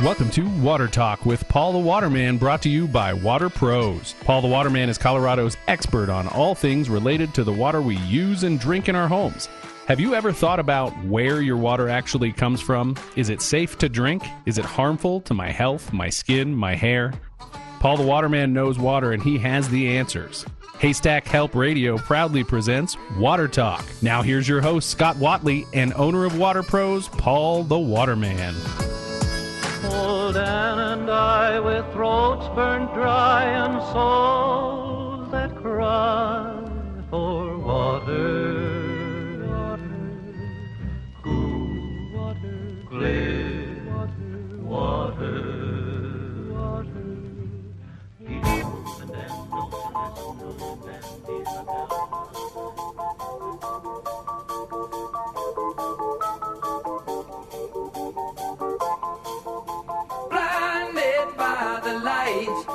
Welcome to Water Talk with Paul the Waterman, brought to you by Water Pros. Paul the Waterman is Colorado's expert on all things related to the water we use and drink in our homes. Have you ever thought about where your water actually comes from? Is it safe to drink? Is it harmful to my health, my skin, my hair? Paul the Waterman knows water, and he has the answers. Haystack Help Radio proudly presents Water Talk. Now here's your host, Scott Watley, and owner of Water Pros, Paul the Waterman. Old Ann and I, with throats burned dry and souls that cry for water, water, cool water, clear water, water, water. Blinded by the lights,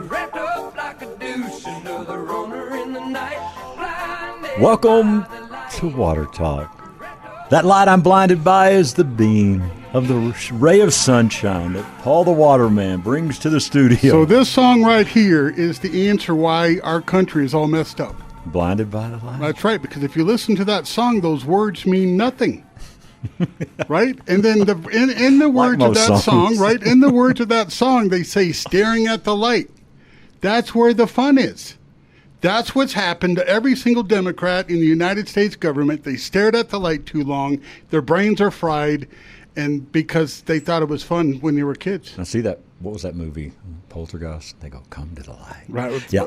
wrapped up like a douche, another runner in the night. Welcome to Water Talk. That light I'm blinded by is the beam of the ray of sunshine that Paul the Waterman brings to the studio. So this song right here is the answer why our country is all messed up. Blinded by the light? That's right, because if you listen to that song, those words mean nothing. Right? And then in the words of that song, right, in the words of that song, they say staring at the light. That's where the fun is. That's what's happened to every single Democrat in the United States government. They stared at the light too long. Their brains are fried, and because they thought it was fun when they were kids. Now see that, what was that movie, Poltergeist? They go, come to the light. Right. Yeah.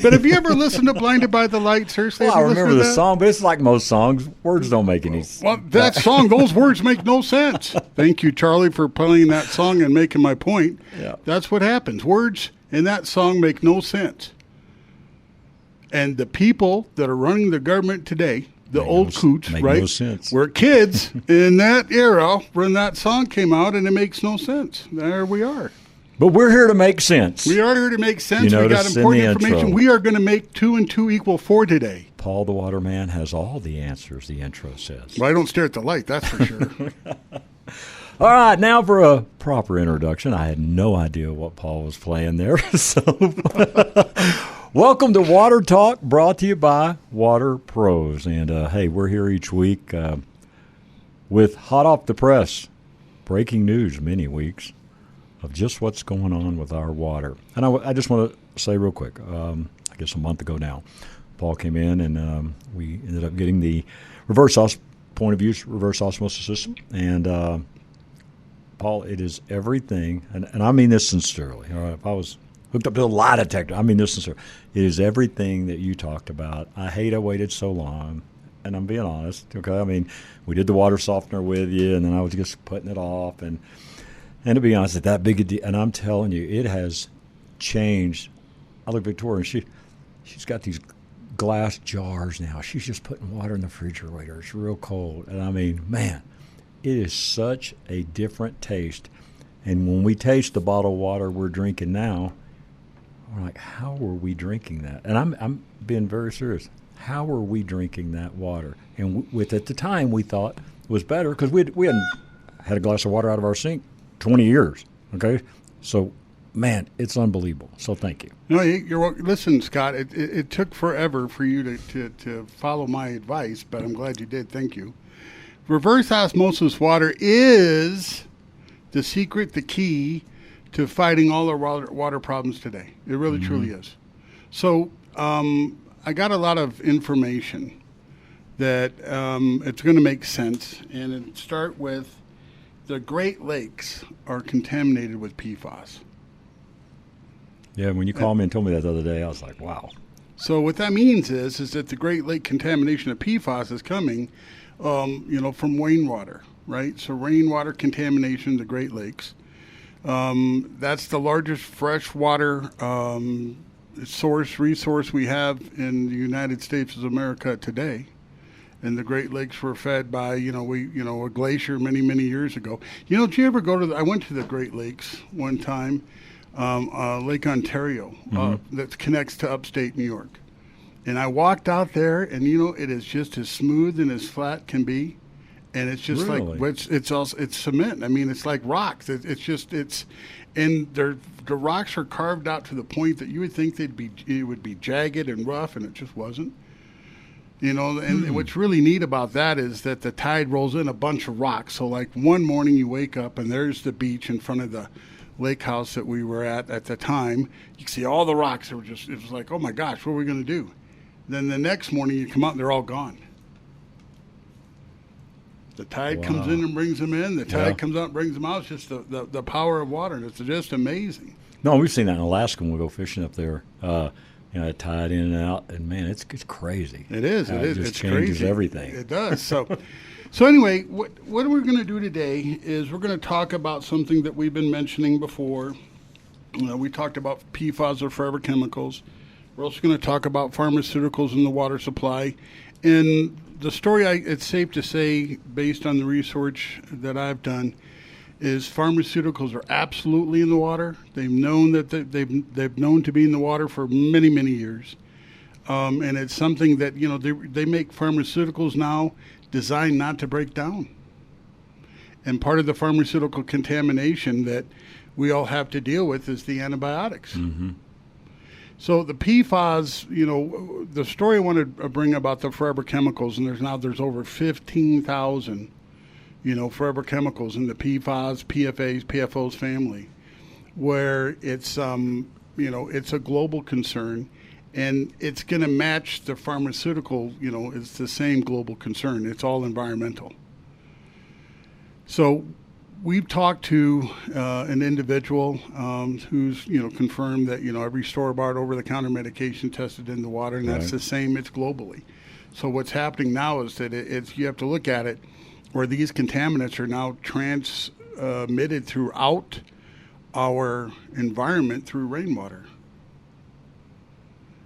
But have you ever listened to Blinded by the Light? Seriously? Well, I remember the song, but it's like most songs. Words don't make any sense. Well, that song, those words make no sense. Thank you, Charlie, for playing that song and making my point. Yeah. That's what happens. Words in that song make no sense. And the people that are running the government today, the old coots, right, no sense. were kids in that era when that song came out, and it makes no sense. There we are. But we're here to make sense. We are here to make sense. You We got noticed important in the information. intro. We are going to make 2 and 2 equal 4 today. Paul the Waterman has all the answers, the intro says. Well, I don't stare at the light, that's for sure. All right, now for a proper introduction. I had no idea what Paul was playing there. So, welcome to Water Talk, brought to you by Water Pros. And, hey, we're here each week with hot off the press, breaking news many weeks of just what's going on with our water. And I just want to say real quick, I guess a month ago now, Paul came in and we ended up getting the reverse osmosis system. And Paul, it is everything, and I mean this sincerely. All right, if I was hooked up to a lie detector, I mean this sincerely. It is everything that you talked about. I hate I waited so long, and I'm being honest. Okay, I mean, we did the water softener with you, and then I was just putting it off, and to be honest, it's that big a deal. And I'm telling you, it has changed. I look at Victoria, and she's got these glass jars now. She's just putting water in the refrigerator. It's real cold, and I mean, man. It is such a different taste. And when we taste the bottled water we're drinking now, we're like, how are we drinking that? And I'm being very serious. How are we drinking that water? And at the time, we thought it was better because we hadn't had a glass of water out of our sink 20 years. Okay? So, man, it's unbelievable. So thank you. No, listen, Scott, it took forever for you to follow my advice, but I'm glad you did. Thank you. Reverse osmosis water is the secret, the key to fighting all our water problems today. It really, truly is. So I got a lot of information that it's going to make sense, and it start with the Great Lakes are contaminated with PFAS. Yeah, when you called me and told me that the other day, I was like, wow. So what that means is that the Great Lake contamination of PFAS is coming from rainwater, right? So rainwater contamination in the Great Lakes. That's the largest freshwater resource we have in the United States of America today. And the Great Lakes were fed by, a glacier many, many years ago. Did you ever go I went to the Great Lakes one time, Lake Ontario, that connects to upstate New York. And I walked out there, and, it is just as smooth and as flat can be. And it's just Really? like it's cement. I mean, it's like rocks. And the rocks are carved out to the point that you would think it would be jagged and rough, and it just wasn't. You know, and what's really neat about that is that the tide rolls in a bunch of rocks. So like one morning you wake up and there's the beach in front of the lake house that we were at the time. You can see all the rocks. It was like, oh my gosh, what are we going to do? Then the next morning you come out and they're all gone. The tide comes in and brings them in. The tide comes out and brings them out. It's just the power of water, and it's just amazing. No, we've seen that in Alaska when we go fishing up there. You know, tide in and out, and man, it's crazy. It is. It just It's changes crazy. everything. It does. So anyway, what we're going to do today is we're going to talk about something that we've been mentioning before. We talked about PFAS, or forever chemicals. We're also going to talk about pharmaceuticals in the water supply. And the story, it's safe to say, based on the research that I've done, is pharmaceuticals are absolutely in the water. They've known that they've known to be in the water for many, many years, and it's something that, you know, they make pharmaceuticals now designed not to break down. And part of the pharmaceutical contamination that we all have to deal with is the antibiotics. Mm-hmm. So the PFAS, you know, the story I want to bring about the forever chemicals, and there's over 15,000. You know, forever chemicals in the PFAS, PFAs, PFOs family, where it's, you know, it's a global concern, and it's going to match the pharmaceutical, you know, it's the same global concern. It's all environmental. So we've talked to an individual who's, you know, confirmed that, you know, every store-bought over-the-counter medication tested in the water, and that's the same, it's globally. So what's happening now is that you have to look at it, where these contaminants are now transmitted throughout our environment through rainwater.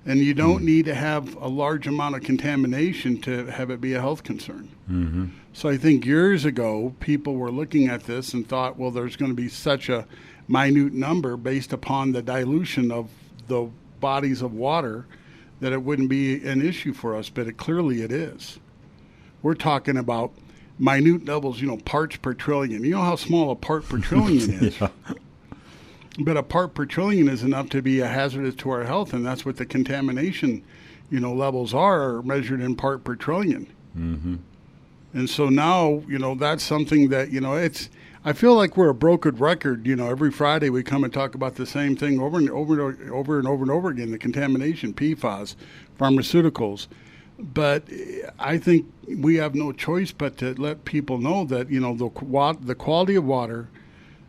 And you don't need to have a large amount of contamination to have it be a health concern. Mm-hmm. So I think years ago, people were looking at this and thought, well, there's going to be such a minute number based upon the dilution of the bodies of water that it wouldn't be an issue for us, but clearly it is. We're talking about minute levels, you know, parts per trillion. You know how small a part per trillion is. Yeah. But a part per trillion is enough to be a hazardous to our health, and that's what the contamination, you know, levels are measured in part per trillion. Mm-hmm. And so now, you know, that's something that, you know, I feel like we're a broken record. You know, every Friday we come and talk about the same thing over and over again, the contamination, PFAS, pharmaceuticals. But I think we have no choice but to let people know that, you know, the quality of water,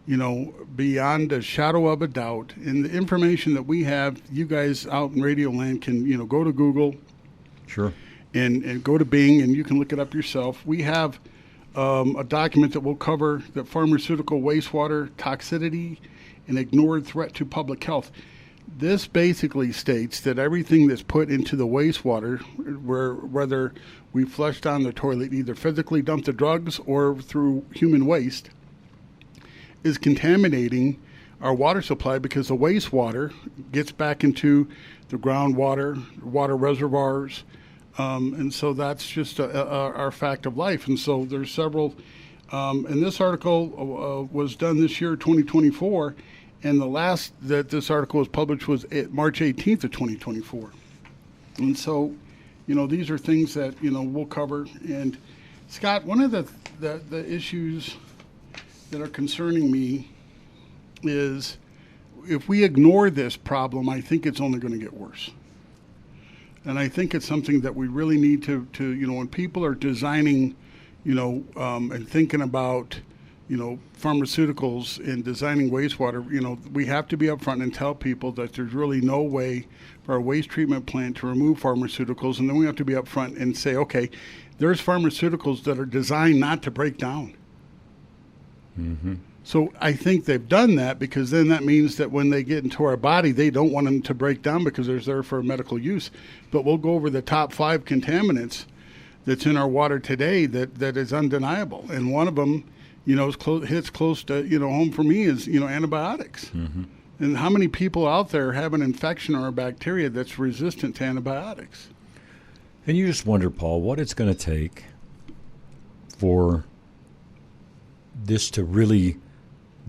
you know, beyond a shadow of a doubt, and the information that we have, you guys out in Radio Land can, you know, go to Google. Sure. And go to Bing, and you can look it up yourself. We have a document that will cover the pharmaceutical wastewater toxicity and ignored threat to public health. This basically states that everything that's put into the wastewater, whether we flush down the toilet, either physically dump the drugs or through human waste, is contaminating our water supply, because the wastewater gets back into the groundwater, water reservoirs, and so that's just our fact of life. And so there's several, and this article was done this year, 2024, and the last that this article was published was March 18th of 2024. And so, you know, these are things that, you know, we'll cover. And Scott, one of the issues that are concerning me is if we ignore this problem, I think it's only going to get worse. And I think it's something that we really need to you know, when people are designing, you know, and thinking about, you know, pharmaceuticals and designing wastewater, you know, we have to be upfront and tell people that there's really no way for our waste treatment plant to remove pharmaceuticals. And then we have to be upfront and say, okay, there's pharmaceuticals that are designed not to break down. Mm-hmm. So I think they've done that, because then that means that when they get into our body, they don't want them to break down because they're there for medical use. But we'll go over the top 5 contaminants that's in our water today that is undeniable. And one of them, you know, hits close to, you know, home for me is, you know, antibiotics. Mm-hmm. And how many people out there have an infection or a bacteria that's resistant to antibiotics? And you just wonder, Paul, what it's going to take for this to really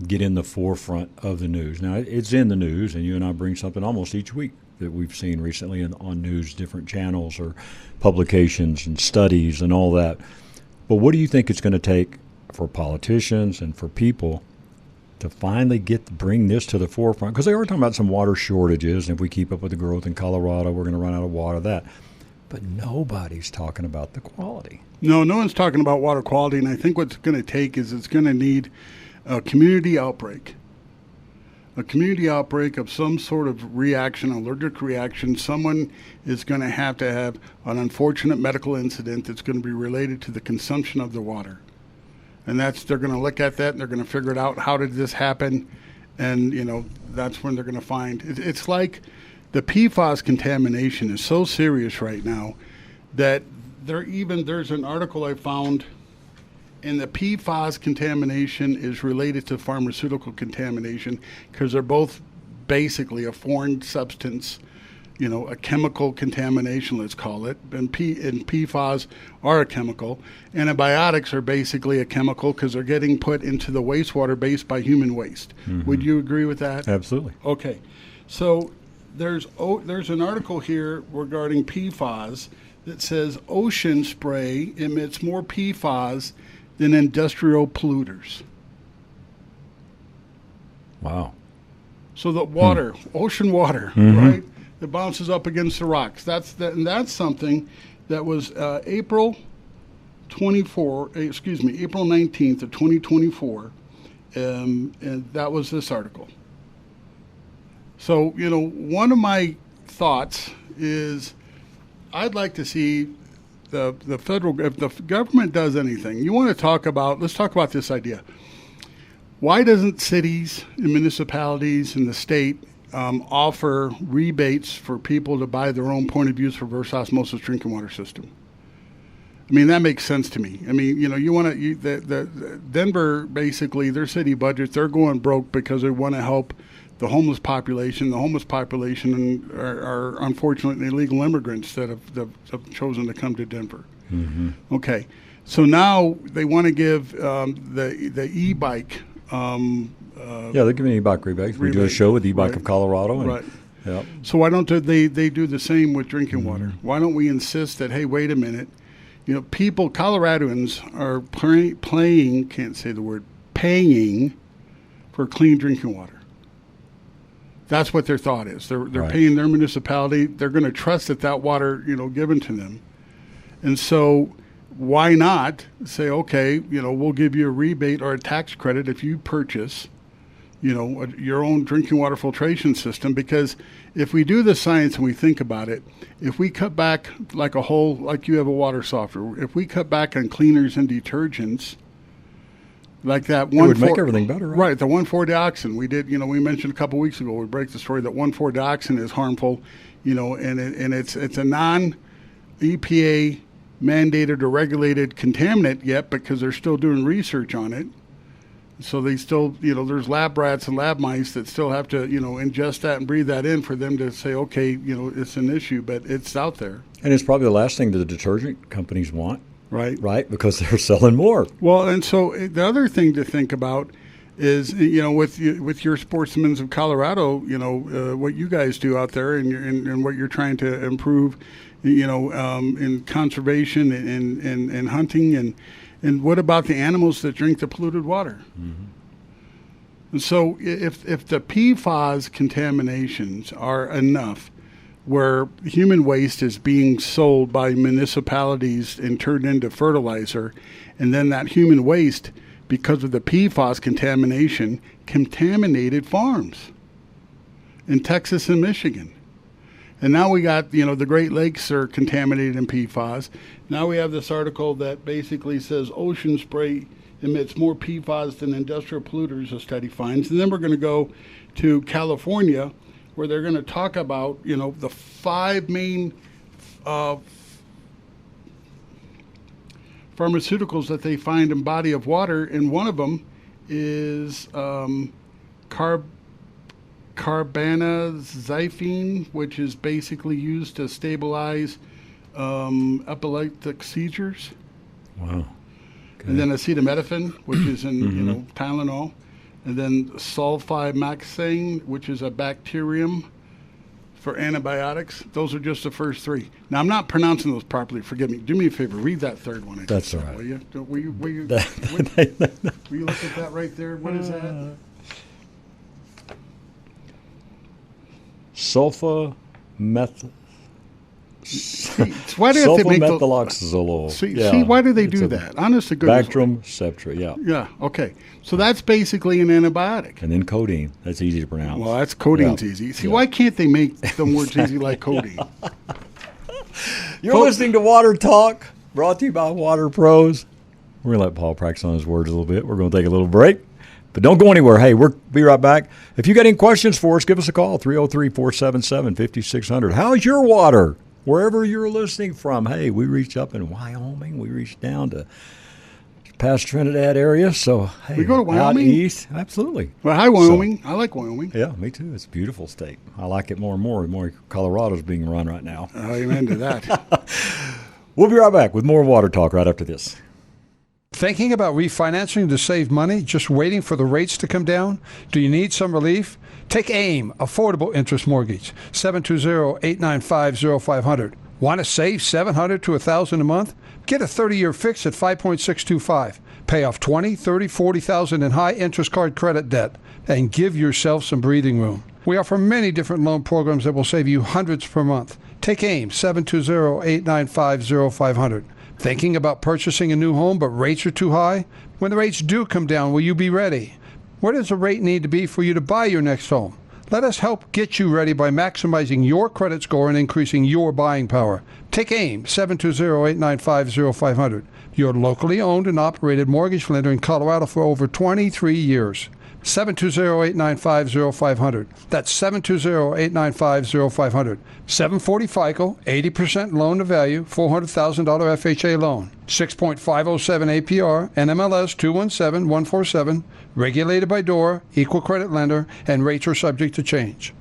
get in the forefront of the news? Now, it's in the news, and you and I bring something almost each week that we've seen recently on news, different channels or publications and studies and all that. But what do you think it's going to take for politicians and for people to finally bring this to the forefront? Because they are talking about some water shortages, and if we keep up with the growth in Colorado, we're going to run out of water, that. But nobody's talking about the quality. No one's talking about water quality, and I think what's going to take is it's going to need a community outbreak. A community outbreak of some sort of reaction, allergic reaction. Someone is going to have an unfortunate medical incident that's going to be related to the consumption of the water. And they're going to look at that and they're going to figure it out. How did this happen? And, that's when they're going to find. It's like the PFAS contamination is so serious right now that there's an article I found, and the PFAS contamination is related to pharmaceutical contamination because they're both basically a foreign substance, a chemical contamination, let's call it. And PFAS are a chemical. Antibiotics are basically a chemical because they're getting put into the wastewater based by human waste. Mm-hmm. Would you agree with that? Absolutely. Okay. So there's an article here regarding PFAS that says ocean spray emits more PFAS than industrial polluters. Wow. So the water, ocean water, mm-hmm. right? That bounces up against the rocks. That's something that was April 19th of 2024, and that was this article. So, one of my thoughts is I'd like to see the federal, if the government does anything, let's talk about this idea. Why doesn't cities and municipalities and the state offer rebates for people to buy their own point of use reverse osmosis drinking water system? I mean, that makes sense to me. I mean, the Denver, basically, their city budget, they're going broke because they want to help the homeless population. The homeless population are unfortunately illegal immigrants that have chosen to come to Denver. Mm-hmm. Okay, so now they want to give the e-bike. They're giving e-bike rebates. We do a show with e-bike of Colorado. And, right. Yep. So why don't they do the same with drinking mm-hmm. water? Why don't we insist that, hey, wait a minute, Coloradoans are paying for clean drinking water. That's what their thought is. They're right. Paying their municipality. They're going to trust that water, given to them. And so why not say, okay, we'll give you a rebate or a tax credit if you purchase, your own drinking water filtration system? Because if we do the science and we think about it, if we cut back like you have a water softener, if we cut back on cleaners and detergents, like that it would make everything better, right? Right, the 1,4-dioxin. We did, we mentioned a couple weeks ago, we break the story that 1,4-dioxin is harmful, and it's a non-EPA mandated or regulated contaminant yet because they're still doing research on it. So they still, there's lab rats and lab mice that still have to, ingest that and breathe that in for them to say, okay, it's an issue, but it's out there. And it's probably the last thing that the detergent companies want. Right, because they're selling more. Well, and so the other thing to think about is, with your Sportsmen of Colorado, what you guys do out there and what you're trying to improve, in conservation and hunting, and what about the animals that drink the polluted water? Mm-hmm. And so if the PFAS contaminations are enough, where human waste is being sold by municipalities and turned into fertilizer, and then that human waste, because of the PFAS contamination, contaminated farms in Texas and Michigan. And now we got, the Great Lakes are contaminated in PFAS. Now we have this article that basically says ocean spray emits more PFAS than industrial polluters, a study finds. And then we're going to go to California, where they're going to talk about, the 5 main pharmaceuticals that they find in body of water, and one of them is carbamazepine, which is basically used to stabilize epileptic seizures. Wow. And then acetaminophen, which is in Tylenol, and then sulfamaxane, which is a bacterium for antibiotics. Those are just the first three. Now, I'm not pronouncing those properly. Forgive me. Do me a favor. Read that third one. That's all right. Will you? Will you look at that right there? What is that? Why do they have to make sulfamethoxazole. See, why do they do that? Honest to goodness. Bactrim septra, yeah. Yeah, okay. So that's basically an antibiotic. And then codeine. That's easy to pronounce. Well, that's codeine's easy. See, why can't they make the words easy like codeine? You're listening to Water Talk, brought to you by Water Pros. We're going to let Paul practice on his words a little bit. We're going to take a little break. But don't go anywhere. Hey, we'll be right back. If you got any questions for us, give us a call, 303-477-5600. How's your water? Wherever you're listening from. Hey, we reached up in Wyoming. We reached down to past Trinidad area. So, hey, we go to Wyoming? Out east. Absolutely. Well, hi, Wyoming. I like Wyoming. Yeah, me too. It's a beautiful state. I like it more and more. More Colorado's being run right now. Amen to that. We'll be right back with more Water Talk right after this. Thinking about refinancing to save money, just waiting for the rates to come down? Do you need some relief? Take AIM, Affordable Interest Mortgage, 720-895-0500. Want to save $700 to $1,000 a month? Get a 30-year fix at 5.625. Pay off $20,000, $30,000, $40,000 in high-interest card credit debt and give yourself some breathing room. We offer many different loan programs that will save you hundreds per month. Take AIM, 720-895-0500. Thinking about purchasing a new home, but rates are too high? When the rates do come down, will you be ready? Where does the rate need to be for you to buy your next home? Let us help get you ready by maximizing your credit score and increasing your buying power. Take AIM, 720-895-0500. Your locally owned and operated mortgage lender in Colorado for over 23 years. 720-895-0500. That's 720-895-0500. 740 FICO, 80% loan to value, $400,000 FHA loan. 6.507 APR, NMLS 217147, regulated by DORA, equal credit lender, and rates are subject to change.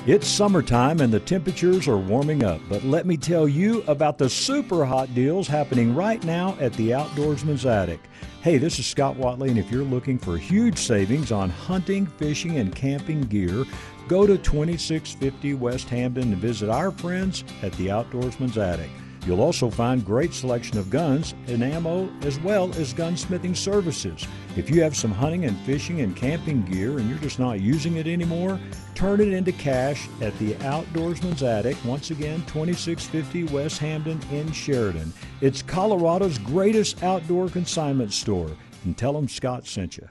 It's summertime and the temperatures are warming up, but let me tell you about the super hot deals happening right now at the Outdoorsman's Attic. Hey, this is Scott Watley, and if you're looking for huge savings on hunting, fishing, and camping gear, go to 2650 West Hampden and visit our friends at the Outdoorsman's Attic. You'll also find great selection of guns and ammo as well as gunsmithing services. If you have some hunting and fishing and camping gear and you're just not using it anymore, turn it into cash at the Outdoorsman's Attic. Once again, 2650 West Hampden in Sheridan. It's Colorado's greatest outdoor consignment store. And tell them Scott sent you.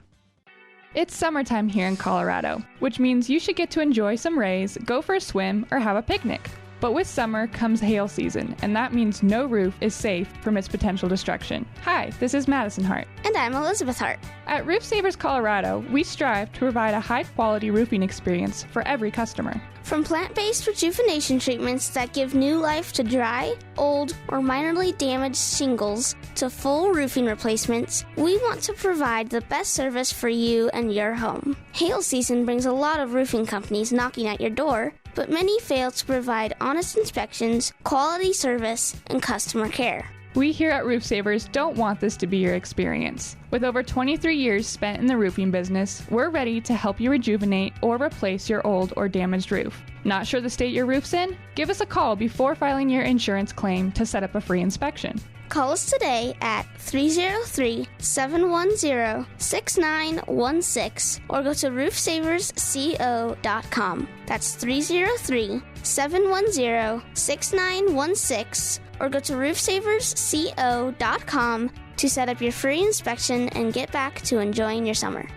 It's summertime here in Colorado, which means you should get to enjoy some rays, go for a swim, or have a picnic. But with summer comes hail season, and that means no roof is safe from its potential destruction. Hi, this is Madison Hart. And I'm Elizabeth Hart. At Roof Savers Colorado, we strive to provide a high-quality roofing experience for every customer. From plant-based rejuvenation treatments that give new life to dry, old, or minorly damaged shingles to full roofing replacements, we want to provide the best service for you and your home. Hail season brings a lot of roofing companies knocking at your door, but many fail to provide honest inspections, quality service, and customer care. We here at Roof Savers don't want this to be your experience. With over 23 years spent in the roofing business, we're ready to help you rejuvenate or replace your old or damaged roof. Not sure the state your roof's in? Give us a call before filing your insurance claim to set up a free inspection. Call us today at 303-710-6916 or go to roofsaversco.com. That's 303-710-6916 or go to roofsaversco.com to set up your free inspection and get back to enjoying your summer.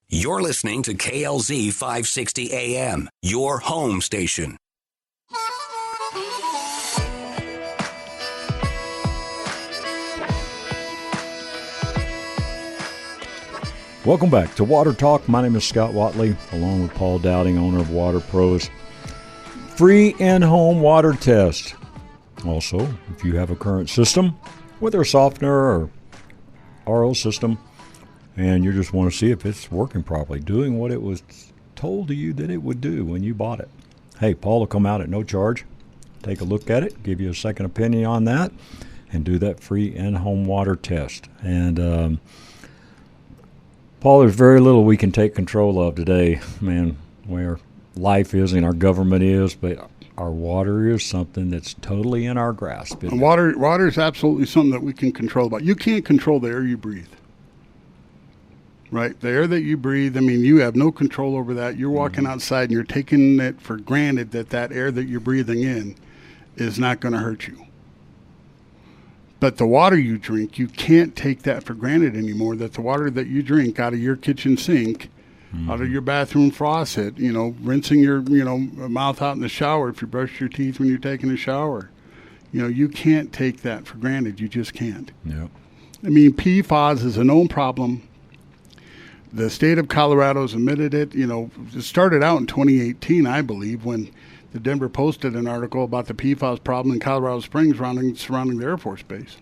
You're listening to KLZ 560 AM, your home station. Welcome back to Water Talk. My name is Scott Watley, along with Paul Dowding, owner of Water Pros. Free in-home water test. Also, if you have a current system, whether a softener or RO system, and you just want to see if it's working properly, doing what it was told to you that it would do when you bought it. Hey, Paul will come out at no charge, take a look at it, give you a second opinion on that, and do that free in-home water test. And Paul, there's very little we can take control of today, man, where life is and our government is, but our water is something that's totally in our grasp. And water is absolutely something that we can control about. You can't control the air you breathe. Right? The air that you breathe, I mean, you have no control over that. You're walking outside and you're taking it for granted that air that you're breathing in is not going to hurt you. But the water you drink, you can't take that for granted anymore, that the water that you drink out of your kitchen sink, out of your bathroom faucet, rinsing your, mouth out in the shower if you brush your teeth when you're taking a shower. You can't take that for granted. You just can't. Yeah. I mean, PFAS is a known problem. The state of Colorado has admitted it. It started out in 2018, I believe, when the Denver Post did an article about the PFAS problem in Colorado Springs surrounding the Air Force Base.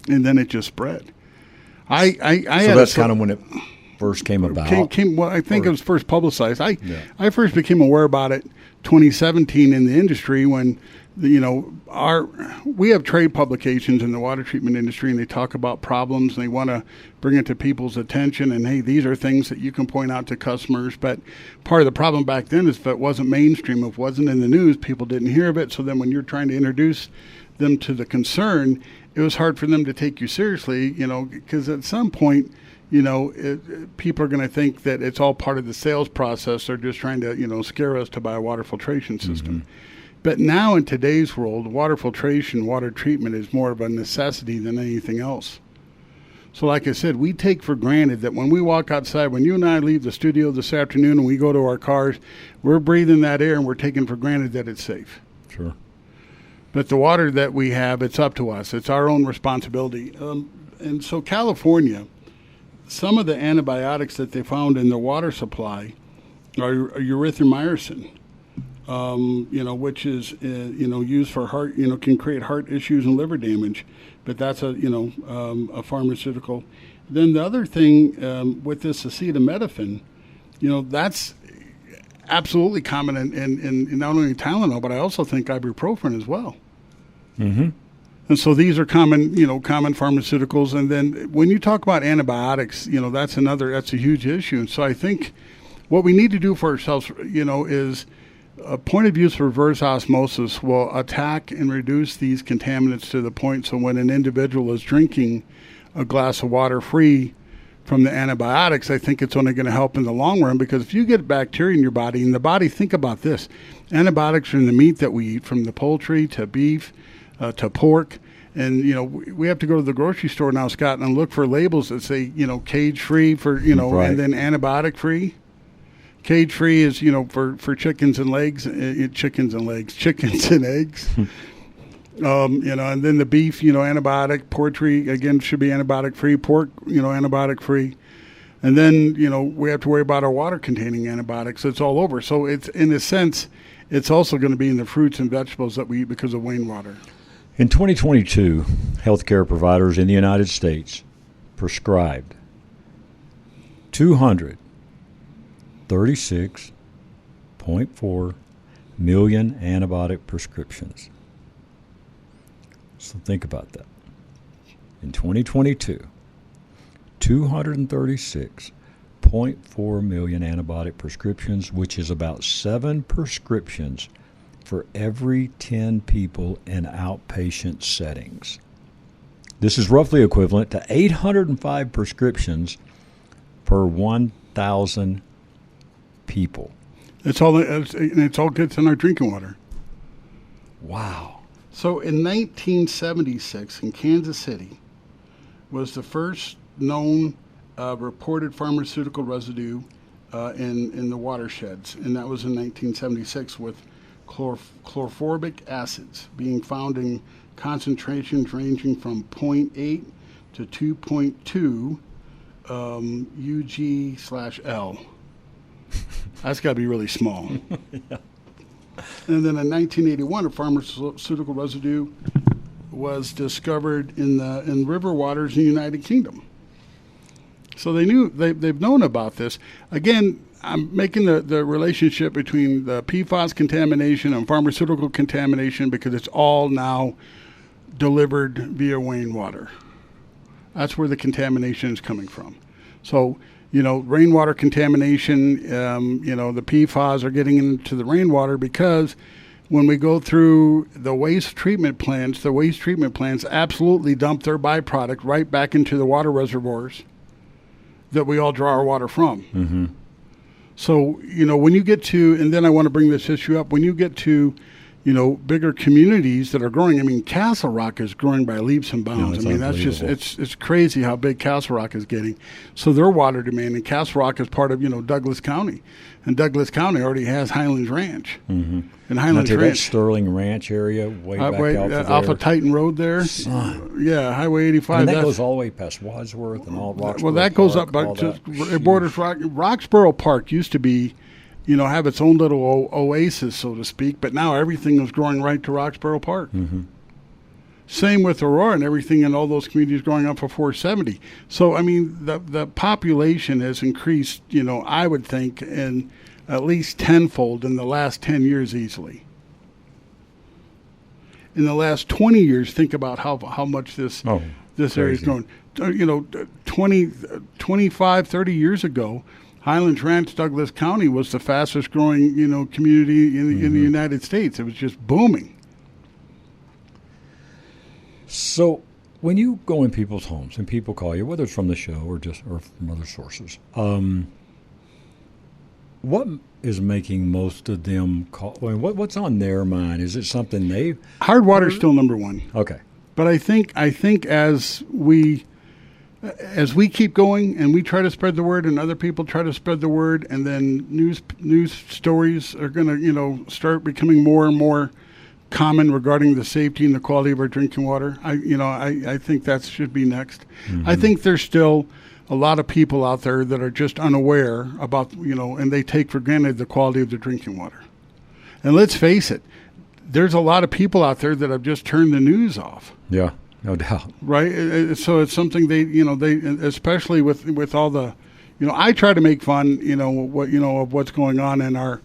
And then it just spread. So that's kind of when it first came about? Well, I think it was first publicized. I first became aware about it 2017 in the industry when, we have trade publications in the water treatment industry, and they talk about problems, and they want to bring it to people's attention, and hey, these are things that you can point out to customers. But part of the problem back then is if it wasn't mainstream, if it wasn't in the news, people didn't hear of it. So then when you're trying to introduce them to the concern, it was hard for them to take you seriously, because at some point, people are going to think that it's all part of the sales process. They're just trying to, scare us to buy a water filtration system. Mm-hmm. But now in today's world, water filtration, water treatment is more of a necessity than anything else. So like I said, we take for granted that when we walk outside, when you and I leave the studio this afternoon and we go to our cars, we're breathing that air and we're taking for granted that it's safe. Sure. But the water that we have, it's up to us. It's our own responsibility. And so California, some of the antibiotics that they found in the water supply are erythromycin. Which is, used for heart, can create heart issues and liver damage, but that's a pharmaceutical. Then the other thing with this acetaminophen, that's absolutely common in not only Tylenol, but I also think ibuprofen as well. Mm-hmm. And so these are common pharmaceuticals. And then when you talk about antibiotics, that's a huge issue. And so I think what we need to do for ourselves, is a point of use reverse osmosis will attack and reduce these contaminants to the point so when an individual is drinking a glass of water free from the antibiotics, I think it's only going to help in the long run, because if you get bacteria in your body, and the body, think about this, antibiotics are in the meat that we eat, from the poultry to beef to pork. And, we have to go to the grocery store now, Scott, and look for labels that say, cage-free for, right. And then antibiotic-free. Cage-free is, for chickens and eggs. And then the beef, antibiotic. Poultry, again, should be antibiotic-free. Pork, antibiotic-free. And then, we have to worry about our water-containing antibiotics. It's all over. So it's, in a sense, it's also going to be in the fruits and vegetables that we eat because of rainwater. In 2022, healthcare providers in the United States prescribed 236.4 million antibiotic prescriptions. So think about that. In 2022, 236.4 million antibiotic prescriptions, which is about 7 prescriptions for every 10 people in outpatient settings. This is roughly equivalent to 805 prescriptions per 1,000 people. It's all gets in our drinking water. Wow. So in 1976 in Kansas City was the first known reported pharmaceutical residue in the watersheds, and that was in 1976 with chlorphoric acids being found in concentrations ranging from 0.8 to 2.2 Ug/L. That's got to be really small. Yeah. And then in 1981, a pharmaceutical residue was discovered in river waters in the United Kingdom. So they've known about this. Again, I'm making the relationship between the PFAS contamination and pharmaceutical contamination because it's all now delivered via rainwater. That's where the contamination is coming from. So, rainwater contamination, the PFAS are getting into the rainwater because when we go through the waste treatment plants absolutely dump their byproduct right back into the water reservoirs that we all draw our water from. Mm-hmm. So, when you get to, and then I want to bring this issue up, when you get to, bigger communities that are growing. Castle Rock is growing by leaps and bounds. That's just, it's crazy how big Castle Rock is getting. So their water demand, and Castle Rock is part of, Douglas County. And Douglas County already has Highlands Ranch. Mm-hmm. And Highlands Ranch. That Sterling Ranch area, way back out there. Off of Titan Road there. Yeah, Highway 85. And that goes all the way past Wadsworth and all Roxborough Well, that goes up, but it borders Roxborough Park used to be, have its own little oasis, so to speak, but now everything is growing right to Roxborough Park. Mm-hmm. Same with Aurora and everything in all those communities growing up for 470. So, the population has increased, I would think, in at least tenfold in the last 10 years easily. In the last 20 years, think about how much this area is growing. 25, 30 years ago, Highlands Ranch, Douglas County was the fastest growing, community in the United States. It was just booming. So when you go in people's homes and people call you, whether it's from the show or from other sources, what is making most of them call? What's on their mind? Is it something they hard water is still number one? Okay, but I think as we keep going and we try to spread the word and other people try to spread the word, and then news stories are going to start becoming more and more common regarding the safety and the quality of our drinking water. I think that should be next. Mm-hmm. I think there's still a lot of people out there that are just unaware about, and they take for granted the quality of the drinking water. And let's face it, there's a lot of people out there that have just turned the news off. Yeah. No doubt. Right. So it's something they especially with all the, I try to make fun, of what's going on in our,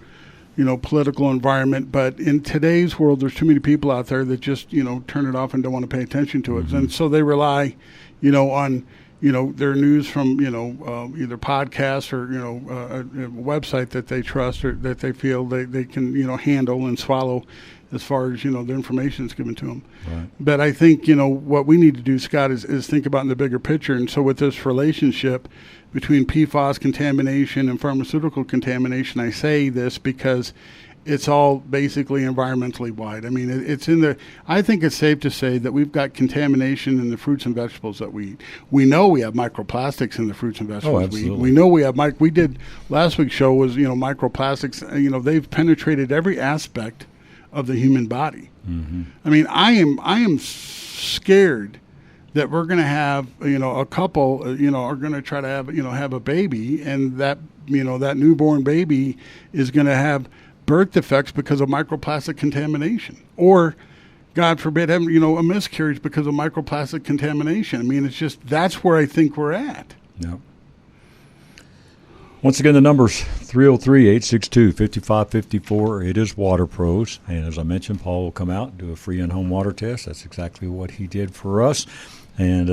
political environment. But in today's world, there's too many people out there that just, turn it off and don't want to pay attention to it. Mm-hmm. And so they rely, on, their news from, either podcasts or, a website that they trust or that they feel they can, handle and swallow as far as, the information that's given to them. Right. But I think, what we need to do, Scott, is think about in the bigger picture. And so with this relationship between PFAS contamination and pharmaceutical contamination, I say this because it's all basically environmentally wide. I think it's safe to say that we've got contamination in the fruits and vegetables that we eat. We know we have microplastics in the fruits and vegetables we eat. We know we have, we did, last week's show was, microplastics, they've penetrated every aspect of the human body. Mm-hmm. I am scared that we're going to have, a couple, are going to try to have a baby, and that, that newborn baby is going to have birth defects because of microplastic contamination, or God forbid, having, a miscarriage because of microplastic contamination. It's just, that's where I think we're at. Yep. Once again, the number's 303-862-5554. It is Water Pros. And as I mentioned, Paul will come out and do a free in-home water test. That's exactly what he did for us. And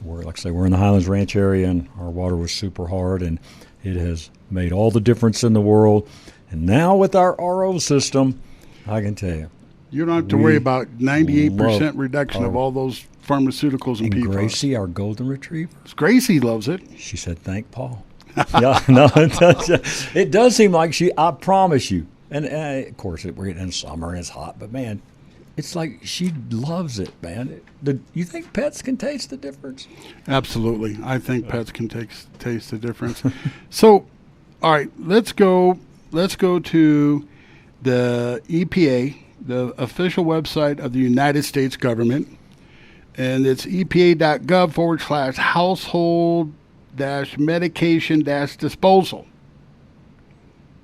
we're in the Highlands Ranch area, and our water was super hard, and it has made all the difference in the world. And now with our RO system, I can tell you, you don't have to worry about 98% reduction of all those pharmaceuticals and PFAS. Gracie, our golden retriever. Gracie loves it. She said, "Thank Paul." Yeah, no, it does seem like I promise you. And of course, we're getting in summer and it's hot, but man, it's like she loves it, man. You think pets can taste the difference? Absolutely. I think pets can taste the difference. So, all right, let's go to the EPA, the official website of the United States government, and it's epa.gov/household-medication-disposal.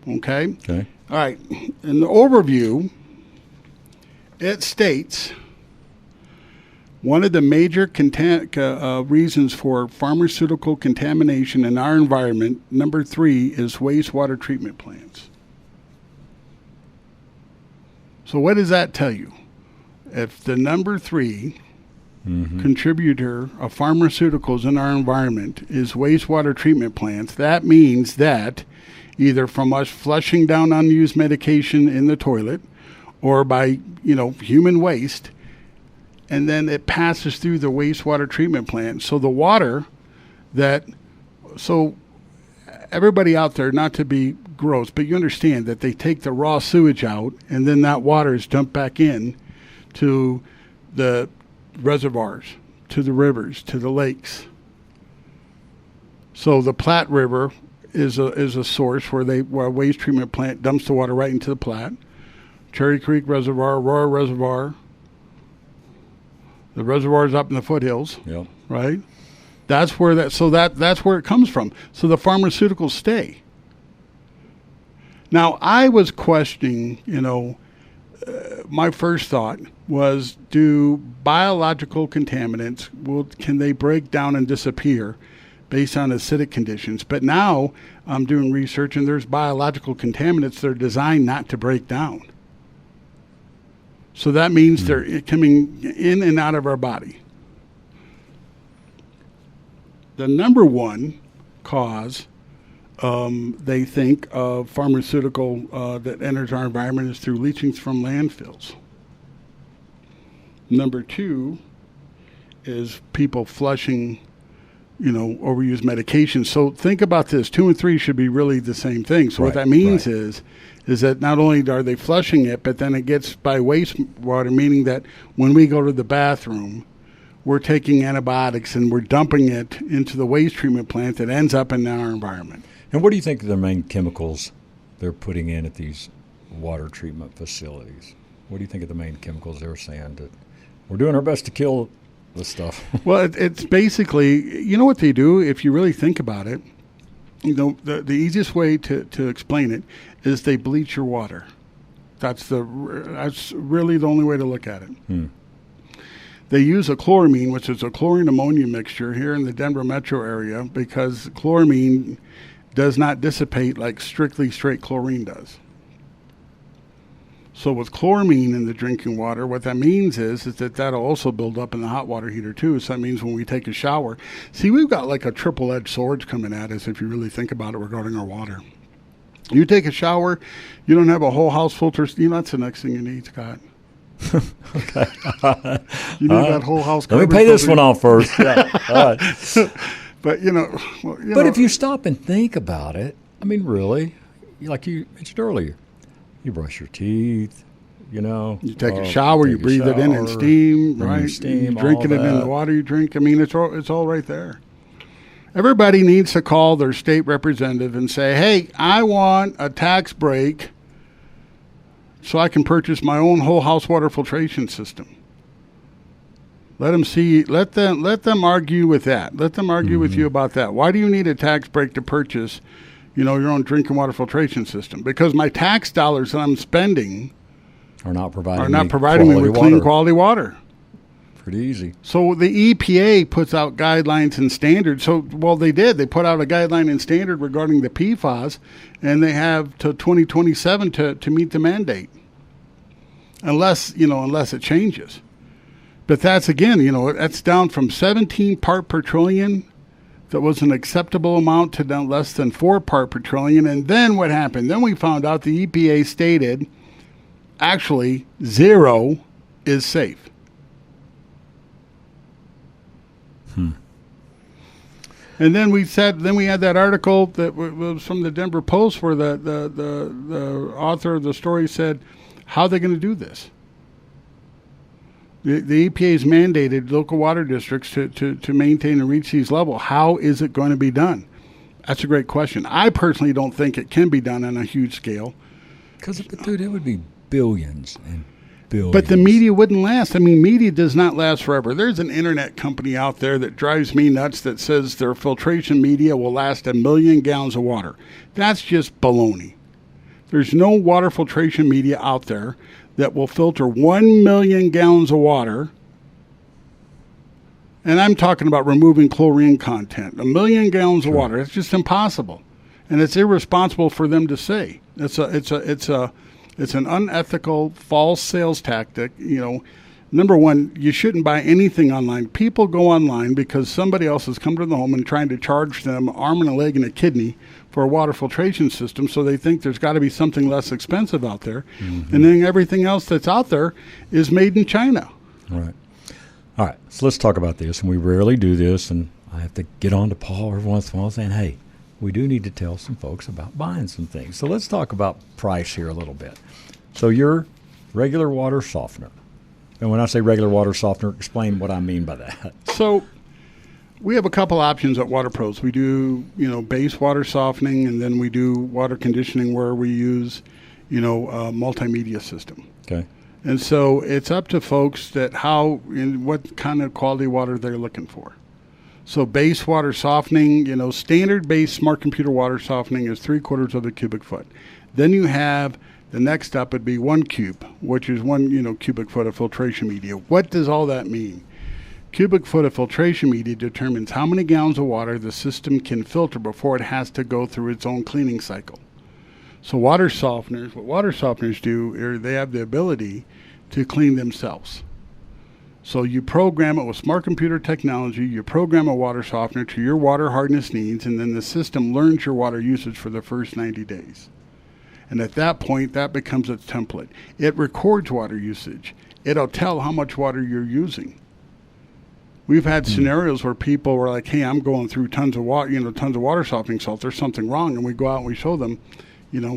Okay? Okay. All right. In the overview, it states one of the major reasons for pharmaceutical contamination in our environment, number 3, is wastewater treatment plants. So what does that tell you? If the number 3 contributor of pharmaceuticals in our environment is wastewater treatment plants. That means that either from us flushing down unused medication in the toilet or by, human waste, and then it passes through the wastewater treatment plant. So the water so everybody out there, not to be gross, but you understand that they take the raw sewage out and then that water is dumped back in to the reservoirs, to the rivers, to the lakes. So the Platte River is a source where a waste treatment plant dumps the water right into the Platte. Cherry Creek Reservoir, Aurora Reservoir. The reservoir's up in the foothills, right? That's where that's where it comes from. So the pharmaceuticals stay. Now, I was questioning, my first thought was, do biological contaminants, can they break down and disappear based on acidic conditions? But now I'm doing research, and there's biological contaminants that are designed not to break down. So that means they're coming in and out of our body. The number one cause, they think, of pharmaceutical that enters our environment is through leachings from landfills. Number two is people flushing, overused medications. So think about this. 2 and 3 should be really the same thing. So what that means is that not only are they flushing it, but then it gets by wastewater, meaning that when we go to the bathroom, we're taking antibiotics and we're dumping it into the waste treatment plant that ends up in our environment. And what do you think are the main chemicals they're putting in at these water treatment facilities? What do you think of the main chemicals they're saying that we're doing our best to kill this stuff? Well, it's basically, what they do, if you really think about it, the easiest way to explain it is they bleach your water. That's really the only way to look at it. They use a chloramine, which is a chlorine ammonia mixture here in the Denver metro area, because chloramine does not dissipate like strictly straight chlorine does. So with chloramine in the drinking water, what that means is that that'll also build up in the hot water heater too. So that means when we take a shower, see, we've got like a triple-edged sword coming at us if you really think about it regarding our water. You take a shower, you don't have a whole house filter. That's the next thing you need, Scott. Okay. You need that whole house. Let me pay this one off first. Yeah. All right. But but if you stop and think about it, I mean, really, like you mentioned earlier, you brush your teeth, you take a shower, you breathe it in and steam, right? Steam, you're drinking it in the water you drink. I mean, it's all right there. Everybody needs to call their state representative and say, "Hey, I want a tax break so I can purchase my own whole house water filtration system." Let them argue with that. Let them argue with you about that. Why do you need a tax break to purchase, your own drinking water filtration system? Because my tax dollars that I'm spending are not providing me with clean quality water. Pretty easy. So the EPA puts out guidelines and standards. They did. They put out a guideline and standard regarding the PFAS, and they have to 2027 to meet the mandate. Unless it changes. But that's, again, that's down from 17 part per trillion. That was an acceptable amount to down less than 4 part per trillion. And then what happened? Then we found out the EPA stated actually 0 is safe. And then we had that article that was from the Denver Post where the author of the story said, how are they going to do this? The EPA has mandated local water districts to maintain and reach these levels. How is it going to be done? That's a great question. I personally don't think it can be done on a huge scale. Because, dude, it would be billions and billions. But the media wouldn't last. I mean, media does not last forever. There's an internet company out there that drives me nuts that says their filtration media will last 1 million gallons of water. That's just baloney. There's no water filtration media out there that will filter 1 million gallons of water. And I'm talking about removing chlorine content. 1 million gallons of water. It's just impossible. And it's irresponsible for them to say. It's an unethical, false sales tactic. number one, you shouldn't buy anything online. People go online because somebody else has come to the home and trying to charge them arm and a leg and a kidney for a water filtration system, so they think there's got to be something less expensive out there. Mm-hmm. And then everything else that's out there is made in China. Right. All right, so let's talk about this. And we rarely do this, and I have to get on to Paul every once in a while saying, hey, we do need to tell some folks about buying some things. So let's talk about price here a little bit. So your regular water softener. And when I say regular water softener, explain what I mean by that. So we have a couple options at Water Pros. We do, base water softening, and then we do water conditioning where we use, a multimedia system. Okay. And so it's up to folks that what kind of quality water they're looking for. So base water softening, standard base smart computer water softening is 3/4 of a cubic foot. Then you have the next up would be 1 cube, which is 1 cubic foot of filtration media. What does all that mean? Cubic foot of filtration media determines how many gallons of water the system can filter before it has to go through its own cleaning cycle. So what water softeners do is they have the ability to clean themselves. So you program it with smart computer technology, you program a water softener to your water hardness needs, and then the system learns your water usage for the first 90 days. And at that point, that becomes its template. It records water usage. It'll tell how much water you're using. We've had scenarios where people were like, hey, I'm going through tons of water softening salt. There's something wrong. And we go out and we show them,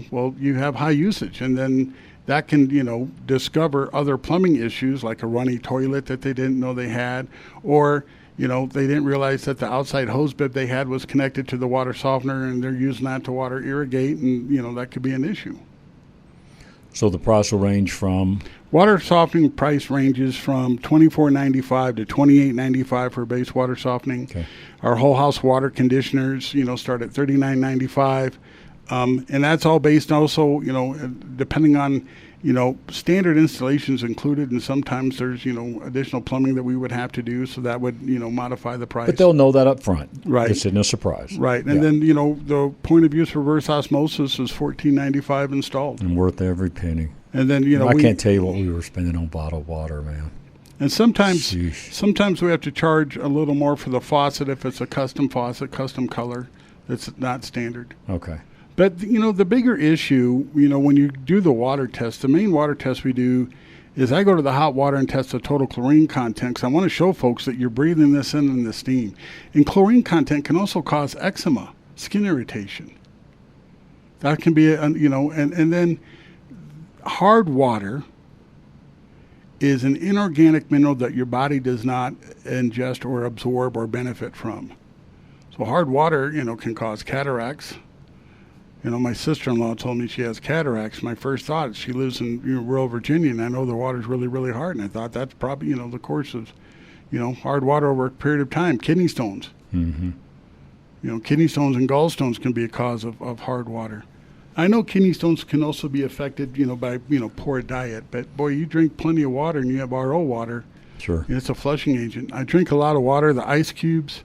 well, you have high usage. And then that can, discover other plumbing issues like a runny toilet that they didn't know they had, or they didn't realize that the outside hose bib they had was connected to the water softener and they're using that to water irrigate, and, that could be an issue. So the price will range from? Water softening price ranges from $24.95 to $28.95 for base water softening. Okay. Our whole house water conditioners, start at $39.95. And that's all based also, depending on, standard installations included, and sometimes there's, additional plumbing that we would have to do, so that would, modify the price. But they'll know that up front. Right. It's in a surprise. Right. And then, the point of use reverse osmosis is $14.95 installed. And worth every penny. And then, I can't tell you what we were spending on bottled water, man. And sometimes we have to charge a little more for the faucet if it's a custom faucet, custom color that's not standard. Okay. But, the bigger issue, when you do the water test, the main water test we do is I go to the hot water and test the total chlorine content, because I want to show folks that you're breathing this in the steam. And chlorine content can also cause eczema, skin irritation. That can be, and then hard water is an inorganic mineral that your body does not ingest or absorb or benefit from. So hard water, can cause cataracts. My sister-in-law told me she has cataracts. My first thought is she lives in rural Virginia, and I know the water's really, really hard. And I thought that's probably, the course of, hard water over a period of time. Kidney stones. Mm-hmm. Kidney stones and gallstones can be a cause of hard water. I know kidney stones can also be affected, by, poor diet. But, boy, you drink plenty of water and you have RO water. Sure. It's a flushing agent. I drink a lot of water, the ice cubes.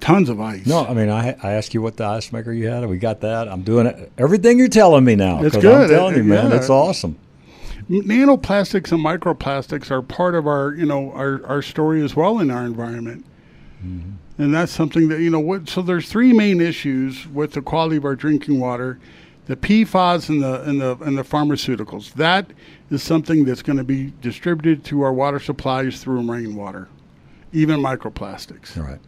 Tons of ice. No, I mean, I asked you what the ice maker you had, and we got that. I'm doing it. Everything you're telling me now. It's good. I'm telling you, man, it's awesome. Nanoplastics and microplastics are part of our story as well in our environment. Mm-hmm. And that's something that, so there's three main issues with the quality of our drinking water: the PFAS and the pharmaceuticals. That is something that's going to be distributed to our water supplies through rainwater, even microplastics. All right.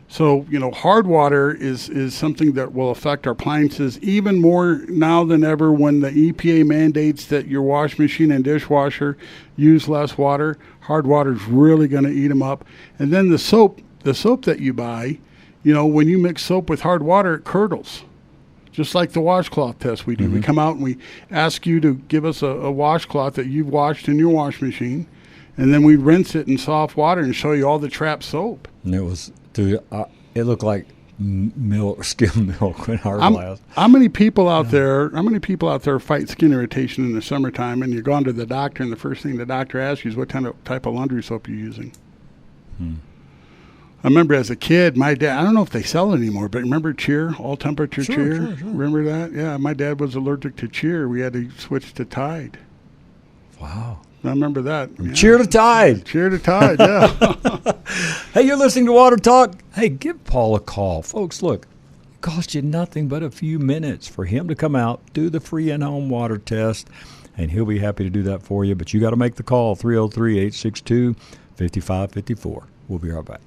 So, hard water is something that will affect our appliances even more now than ever when the EPA mandates that your wash machine and dishwasher use less water. Hard water is really going to eat them up. And then the soap that you buy, when you mix soap with hard water, it curdles. Just like the washcloth test we do. Mm-hmm. We come out and we ask you to give us a washcloth that you've washed in your wash machine, and then we rinse it in soft water and show you all the trapped soap. And it looked like milk, skim milk in our glass. How many people out there fight skin irritation in the summertime, and you're going to the doctor, and the first thing the doctor asks you is what type of laundry soap you're using? I remember as a kid, my dad, I don't know if they sell it anymore, but remember Cheer, all-temperature Cheer? Sure. Remember that? Yeah, my dad was allergic to Cheer. We had to switch to Tide. Wow. I remember that. Yeah. Cheer to Tide. Cheer to Tide, yeah. Hey, you're listening to Water Talk. Hey, give Paul a call. Folks, look, it costs you nothing but a few minutes for him to come out, do the free in-home water test, and he'll be happy to do that for you. But you got to make the call, 303-862-5554. We'll be right back.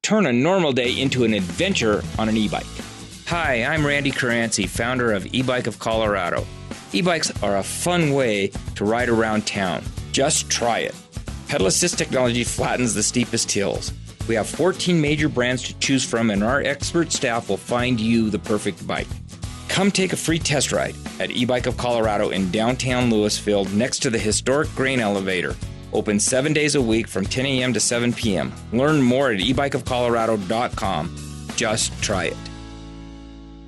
Turn a normal day into an adventure on an e-bike. Hi, I'm Randy Caranci, founder of E-Bike of Colorado. E-bikes are a fun way to ride around town. Just try it. Pedal assist technology flattens the steepest hills. We have 14 major brands to choose from, and our expert staff will find you the perfect bike. Come take a free test ride at E-Bike of Colorado in downtown Louisville next to the historic grain elevator. Open 7 days a week from 10 a.m. to 7 p.m. Learn more at ebikeofcolorado.com. Just try it.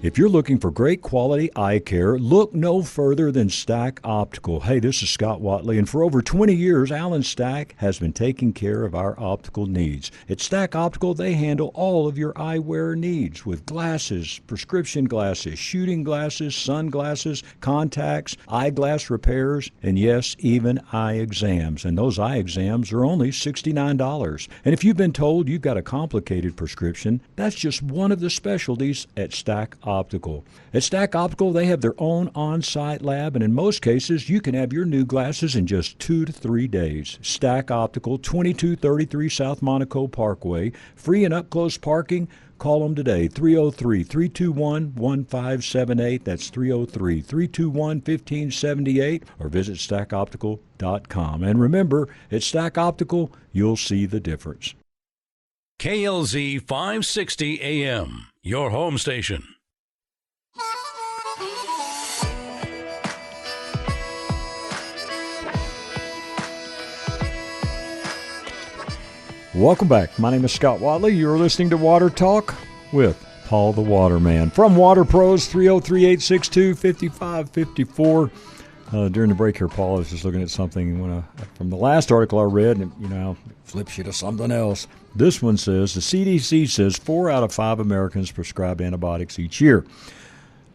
If you're looking for great quality eye care, look no further than Stack Optical. Hey, this is Scott Watley, and for over 20 years, Alan Stack has been taking care of our optical needs. At Stack Optical, they handle all of your eyewear needs with glasses, prescription glasses, shooting glasses, sunglasses, contacts, eyeglass repairs, and yes, even eye exams. And those eye exams are only $69. And if you've been told you've got a complicated prescription, that's just one of the specialties at Stack Optical. At Stack Optical, they have their own on-site lab, and in most cases, you can have your new glasses in just 2 to 3 days. Stack Optical, 2233 South Monaco Parkway. Free and up-close parking. Call them today, 303-321-1578. That's 303-321-1578, or visit stackoptical.com. And remember, at Stack Optical, you'll see the difference. KLZ 560 AM, your home station. Welcome back. My name is Scott Watley. You're listening to Water Talk with Paul the Waterman. From Water Pros, 303-862-5554. During the break here, Paul, I was just looking at something from the last article I read, and it flips you to something else. This one says, the CDC says 4 out of 5 Americans prescribe antibiotics each year.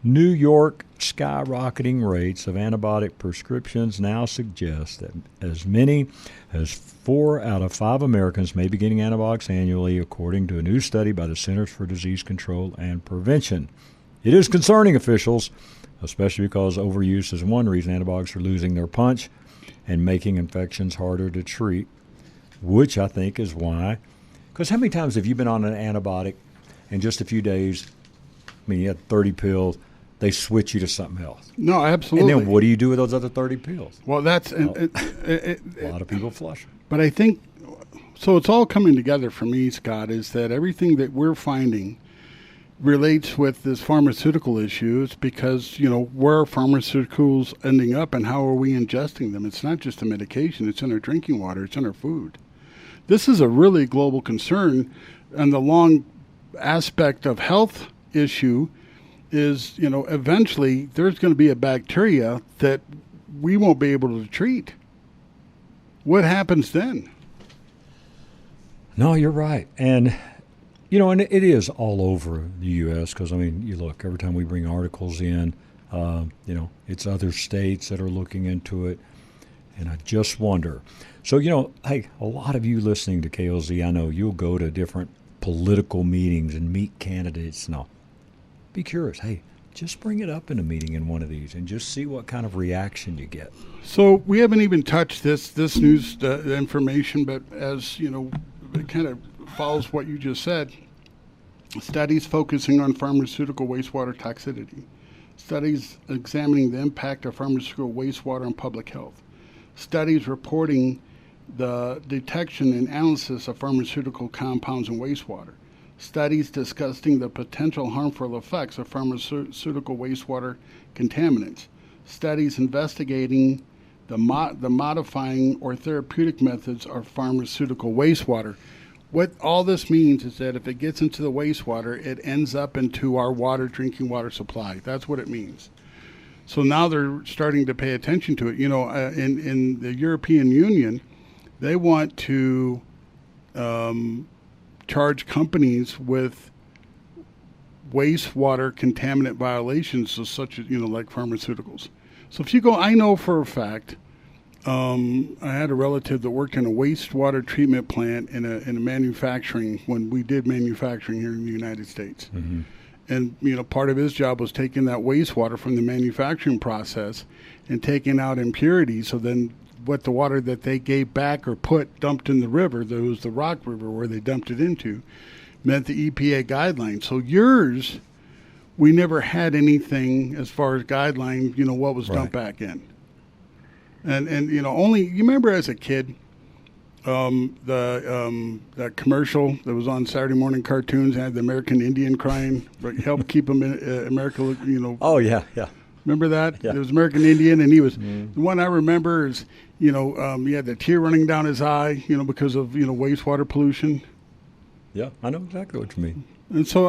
New York skyrocketing rates of antibiotic prescriptions now suggest that as many as 4 out of 5 Americans may be getting antibiotics annually, according to a new study by the Centers for Disease Control and Prevention. It is concerning, officials, especially because overuse is one reason antibiotics are losing their punch and making infections harder to treat, which I think is why. Because how many times have you been on an antibiotic in just a few days? You had 30 pills. They switch you to something else. No, absolutely. And then what do you do with those other 30 pills? Well, that's... a lot of people flush them. But I think... So it's all coming together for me, Scott, is that everything that we're finding relates with this pharmaceutical issues because, where are pharmaceuticals ending up and how are we ingesting them? It's not just a medication. It's in our drinking water. It's in our food. This is a really global concern, and the long aspect of health issue is, eventually there's going to be a bacteria that we won't be able to treat. What happens then? No, you're right. And, and it is all over the U.S. because, you look, every time we bring articles in, it's other states that are looking into it. And I just wonder. So, hey, a lot of you listening to KLZ, I know you'll go to different political meetings and meet candidates and all. Be curious. Hey, just bring it up in a meeting in one of these and just see what kind of reaction you get. So we haven't even touched this news information, but as it kind of follows what you just said. Studies focusing on pharmaceutical wastewater toxicity. Studies examining the impact of pharmaceutical wastewater on public health. Studies reporting the detection and analysis of pharmaceutical compounds in wastewater. Studies discussing the potential harmful effects of pharmaceutical wastewater contaminants. Studies investigating the modifying or therapeutic methods of pharmaceutical wastewater. What all this means is that if it gets into the wastewater, it ends up into our drinking water supply. That's what it means. So now they're starting to pay attention to it. In the European Union, they want to charge companies with wastewater contaminant violations, such as like pharmaceuticals. So if you go, I know for a fact I had a relative that worked in a wastewater treatment plant in a manufacturing, when we did manufacturing here in the United States. Mm-hmm. And, part of his job was taking that wastewater from the manufacturing process and taking out impurities. So then what the water that they gave back or dumped in the river, there was the Rock River where they dumped it into, met the EPA guidelines. So yours, we never had anything as far as guideline, what was dumped back in. And only, you remember as a kid, that commercial that was on Saturday morning cartoons had the American Indian crying, but helped keep them in America, Oh, yeah. Remember that? Yeah. It was American Indian, and he was, the one I remember is, he had the tear running down his eye, because of, wastewater pollution. Yeah, I know exactly what you mean. And so,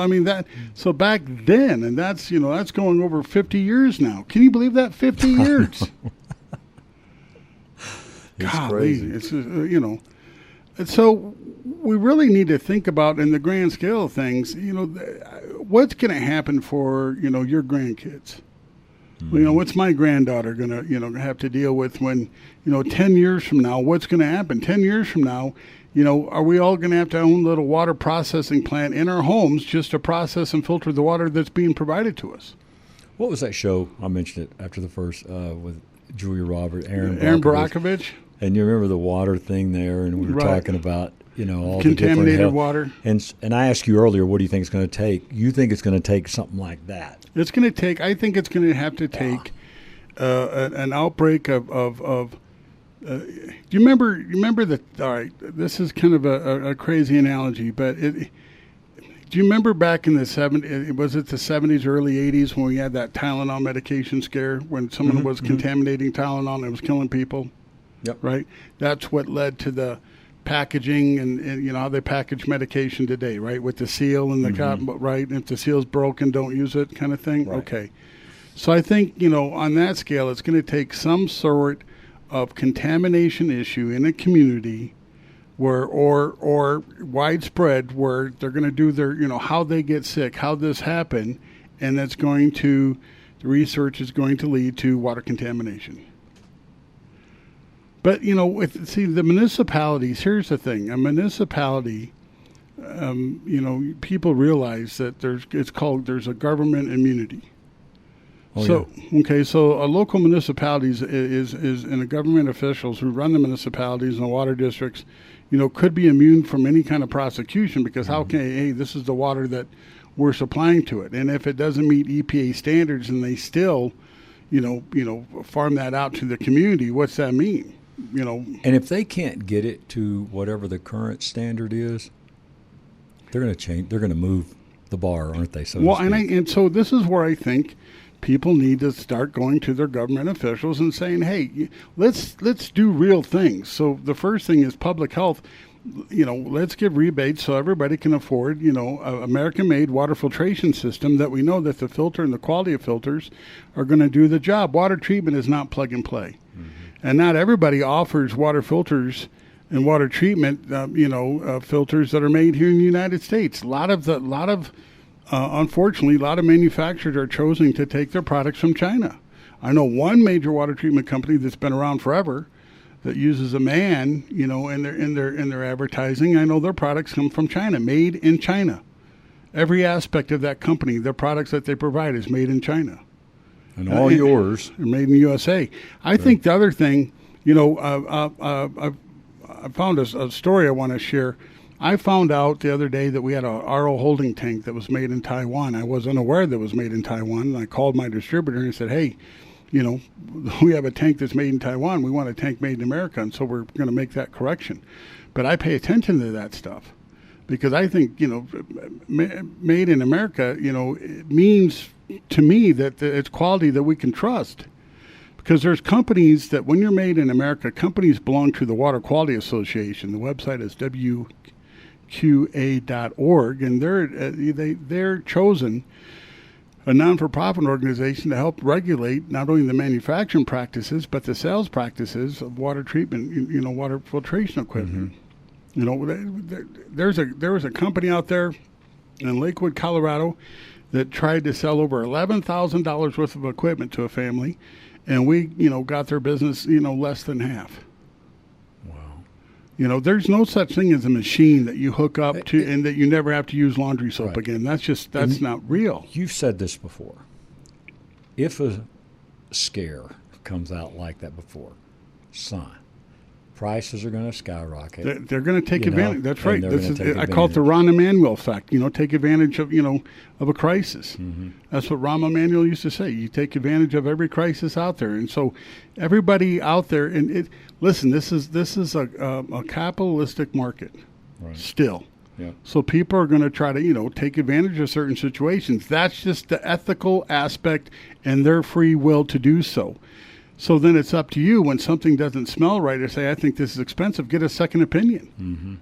so back then, and that's, that's going over 50 years now. Can you believe that? 50 years. It's Golly, crazy. it's and so we really need to think about, in the grand scale of things, what's going to happen for your grandkids. What's my granddaughter going to have to deal with when 10 years from now? What's going to happen 10 years from now? Are we all going to have to own a little water processing plant in our homes just to process and filter the water that's being provided to us? What was that show? I mentioned it after the first with Julia Roberts, Aaron Brockovich. And you remember the water thing there, and we were talking about, all the contaminated different water. And I asked you earlier, what do you think it's going to take? You think it's going to take something like that? It's going to take. I think it's going to have to take an outbreak of. Do you remember the? All right, this is kind of a crazy analogy, but do you remember back in the 70s? Was it the 70s, early 80s, when we had that Tylenol medication scare, when someone was contaminating Tylenol and it was killing people? Yep. Right. That's what led to the packaging and how they package medication today, right? With the seal and the cotton, right? And if the seal's broken, don't use it, kind of thing. Right. Okay. So I think on that scale, it's going to take some sort of contamination issue in a community where or widespread, where they're going to do their how they get sick, how this happened, and that's going to, the research is going to lead to water contamination. But, the municipalities, here's the thing. A municipality, people realize that there's a government immunity. So a local municipalities is and the government officials who run the municipalities and the water districts, could be immune from any kind of prosecution, because this is the water that we're supplying to it. And if it doesn't meet EPA standards and they still, farm that out to the community, what's that mean? And if they can't get it to whatever the current standard is, they're going to change. They're going to move the bar, aren't they? And so this is where I think people need to start going to their government officials and saying, "Hey, let's do real things." So the first thing is public health. Let's give rebates so everybody can afford, a American-made water filtration system that we know that the filter and the quality of filters are going to do the job. Water treatment is not plug and play. And not everybody offers water filters and water treatment, filters that are made here in the United States. Unfortunately, a lot of manufacturers are choosing to take their products from China. I know one major water treatment company that's been around forever that uses a man, in their advertising. I know their products come from China, made in China. Every aspect of that company, their products that they provide, is made in China. And all yours are made in the USA. I think the other thing, I found a story I want to share. I found out the other day that we had a RO holding tank that was made in Taiwan. I was unaware that it was made in Taiwan, and I called my distributor and said, "Hey, we have a tank that's made in Taiwan. We want a tank made in America, and so we're going to make that correction." But I pay attention to that stuff because I think, made in America, it means to me that it's quality that we can trust. Because there's companies that, when you're made in America, companies belong to the Water Quality Association. The website is WQA.org, and they're chosen, a non-for-profit organization, to help regulate not only the manufacturing practices but the sales practices of water treatment, water filtration equipment. There was a company out there in Lakewood, Colorado, that tried to sell over $11,000 worth of equipment to a family, and we, got their business, less than half. There's no such thing as a machine that you hook up to and that you never have to use laundry soap again. That's not real. You've said this before. If a scare comes out like that before, prices are going to skyrocket. They're going to take advantage. That's right. I call it the Rahm Emanuel effect. Take advantage of of a crisis. Mm-hmm. That's what Rahm Emanuel used to say. You take advantage of every crisis out there, and so everybody out there. And listen, this is a capitalistic market still. Yeah. So people are going to try to take advantage of certain situations. That's just the ethical aspect and their free will to do so. So then it's up to you when something doesn't smell right or say, I think this is expensive, get a second opinion. Mm-hmm.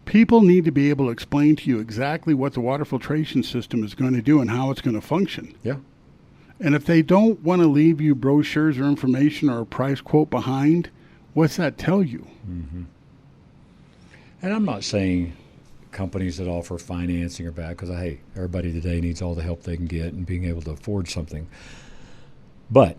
People need to be able to explain to you exactly what the water filtration system is going to do and how it's going to function. Yeah. And if they don't want to leave you brochures or information or a price quote behind, what's that tell you? Mm-hmm. And I'm not saying companies that offer financing are bad, because, hey, everybody today needs all the help they can get and being able to afford something. But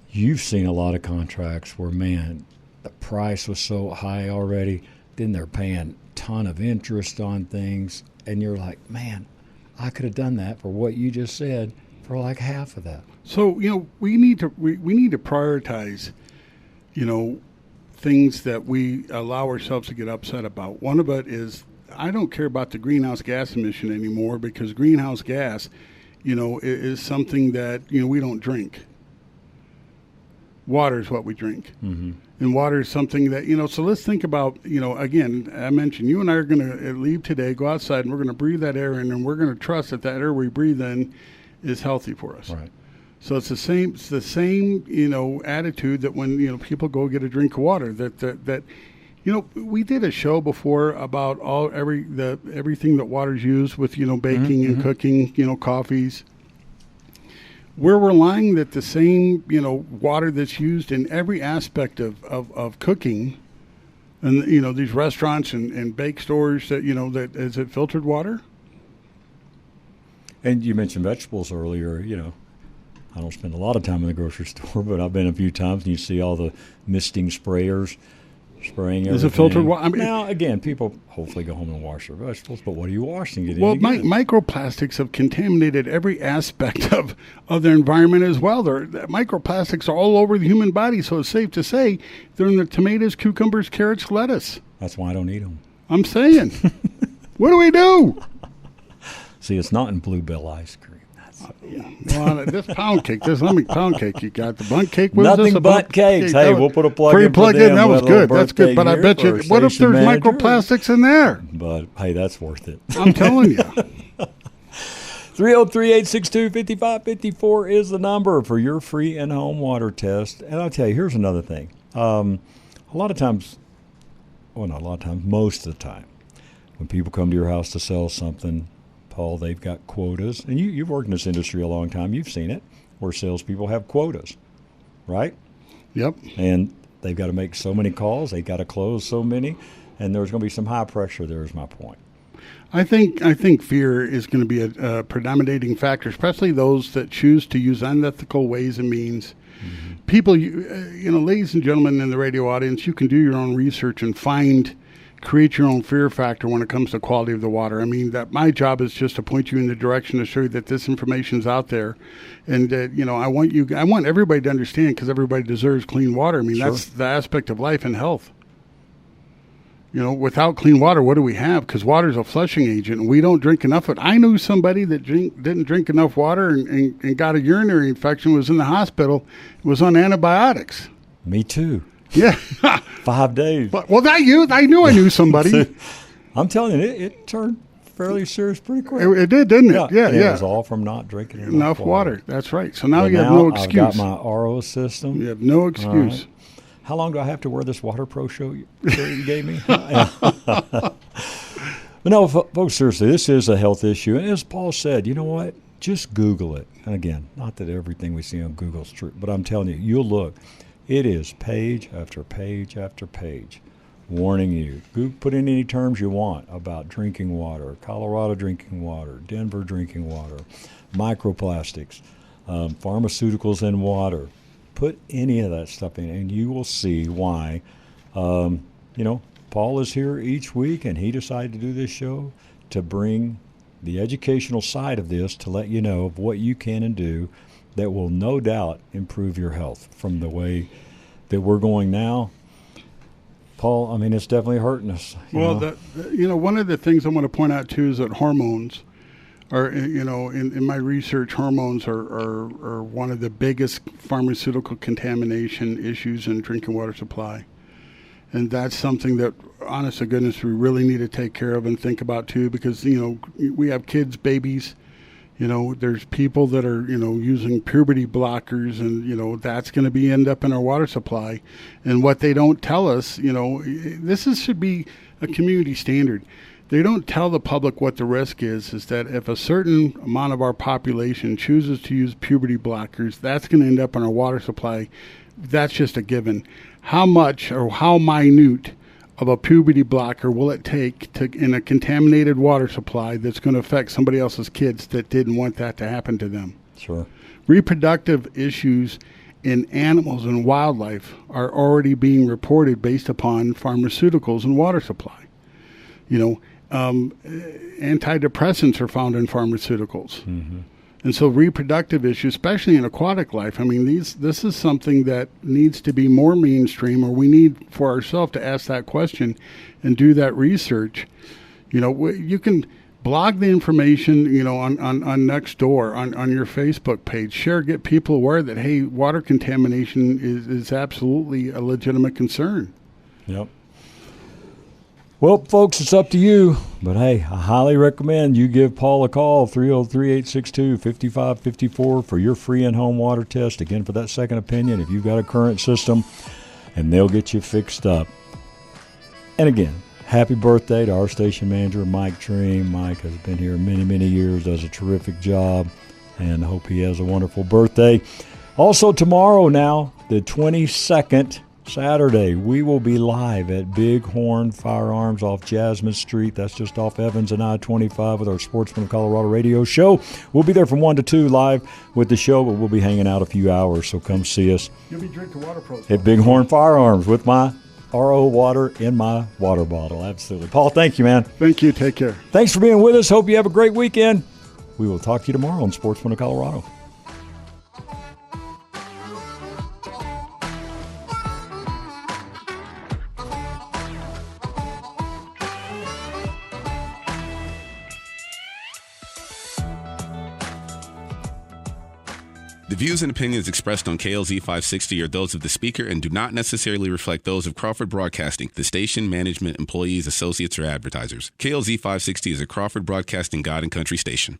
you've seen a lot of contracts where, man, the price was so high already, then they're paying a ton of interest on things, and you're like, man, I could have done that for what you just said for like half of that. So, we need to prioritize, things that we allow ourselves to get upset about. One of it is I don't care about the greenhouse gas emission anymore, because greenhouse gas, is something that, we don't drink. Water is what we drink. Mm-hmm. And water is something that, so let's think about, again, I mentioned you and I are going to leave today, go outside, and we're going to breathe that air in, and we're going to trust that air we breathe in is healthy for us. Right. So it's the same, attitude that when, people go get a drink of water, that we did a show before about everything that water's used with, baking and cooking, coffees. We're relying that the same, water that's used in every aspect of cooking, and these restaurants and bake stores that that is it filtered water. And you mentioned vegetables earlier. I don't spend a lot of time in the grocery store, but I've been a few times, and you see all the misting sprayers spraying everything. Is it filtered water? Now, again, people hopefully go home and wash their vegetables, but what are you washing it in? Well, microplastics have contaminated every aspect of their environment as well. Microplastics are all over the human body, so it's safe to say they're in the tomatoes, cucumbers, carrots, lettuce. That's why I don't eat them. I'm saying. What do we do? See, it's not in Bluebell ice cream. Well, this pound cake, how many pound cake you got? The bundt cake was nothing this but cakes. Hey, we'll put a plug in for them. That was good. That's good. But I bet you, what if there's microplastics in there? But hey, that's worth it. I'm telling you. 303-862-5554 is the number for your free in-home water test. And I'll tell you, here's another thing. A lot of times, well, not a lot of times, most of the time, when people come to your house to sell something, Paul, they've got quotas. And you've worked in this industry a long time. You've seen it, where salespeople have quotas, right? Yep. And they've got to make so many calls. They've got to close so many. And there's going to be some high pressure there is my point. I think fear is going to be a predominating factor, especially those that choose to use unethical ways and means. Mm-hmm. People, ladies and gentlemen in the radio audience, you can do your own research and create your own fear factor when it comes to quality of the water. I mean, that my job is just to point you in the direction to show you that this information is out there, and I want everybody to understand, because everybody deserves clean water. I mean, Sure. That's the aspect of life and health. Without clean water, what do we have? Because water is a flushing agent, and we don't drink enough of it. I knew somebody that didn't drink enough water and got a urinary infection, was in the hospital, was on antibiotics. Me too. Yeah. 5 days. I knew somebody. I'm telling you, it turned fairly serious pretty quick. It did, didn't it? Yeah. It was all from not drinking enough water. That's right. So now you have no excuse. I've got my RO system. You have no excuse. Right. How long do I have to wear this Water Pro shirt you gave me? But no, folks, seriously, this is a health issue. And as Paul said, you know what? Just Google it. And again, not that everything we see on Google is true, but I'm telling you, you'll look. It is page after page after page warning you. Put in any terms you want about drinking water, Colorado drinking water, Denver drinking water, microplastics, pharmaceuticals in water, put any of that stuff in, and you will see why. Paul is here each week, and he decided to do this show to bring the educational side of this, to let you know of what you can and do that will no doubt improve your health from the way that we're going now. Paul, I mean, it's definitely hurting us. One of the things I want to point out too is that hormones are, in my research, hormones are one of the biggest pharmaceutical contamination issues in drinking water supply. And that's something that, honest to goodness, we really need to take care of and think about too, because, we have kids, babies, there's people that are, using puberty blockers, and, that's going to end up in our water supply. And what they don't tell us, should be a community standard. They don't tell the public what the risk is that if a certain amount of our population chooses to use puberty blockers, that's going to end up in our water supply. That's just a given. How much or how minute of a puberty blocker will it take in a contaminated water supply that's going to affect somebody else's kids that didn't want that to happen to them? Sure. Reproductive issues in animals and wildlife are already being reported based upon pharmaceuticals and water supply. Antidepressants are found in pharmaceuticals. Mm-hmm. And so reproductive issues, especially in aquatic life, I mean, this is something that needs to be more mainstream, or we need for ourselves to ask that question and do that research. You can blog the information, on Nextdoor, on your Facebook page, share, get people aware that, hey, water contamination is absolutely a legitimate concern. Yep. Well, folks, it's up to you. But, hey, I highly recommend you give Paul a call, 303-862-5554, for your free in-home water test. Again, for that second opinion, if you've got a current system, and they'll get you fixed up. And, again, happy birthday to our station manager, Mike Treem. Mike has been here many, many years, does a terrific job, and I hope he has a wonderful birthday. Also, tomorrow now, the 22nd, Saturday, we will be live at Bighorn Firearms off Jasmine Street. That's just off Evans and I-25 with our Sportsman of Colorado radio show. We'll be there from 1 to 2 live with the show, but we'll be hanging out a few hours, so come see us. You'll be drinking water pros at Bighorn Firearms with my RO water in my water bottle. Absolutely. Paul, thank you, man. Thank you. Take care. Thanks for being with us. Hope you have a great weekend. We will talk to you tomorrow on Sportsman of Colorado. The views and opinions expressed on KLZ 560 are those of the speaker and do not necessarily reflect those of Crawford Broadcasting, the station, management, employees, associates, or advertisers. KLZ 560 is a Crawford Broadcasting God and Country station.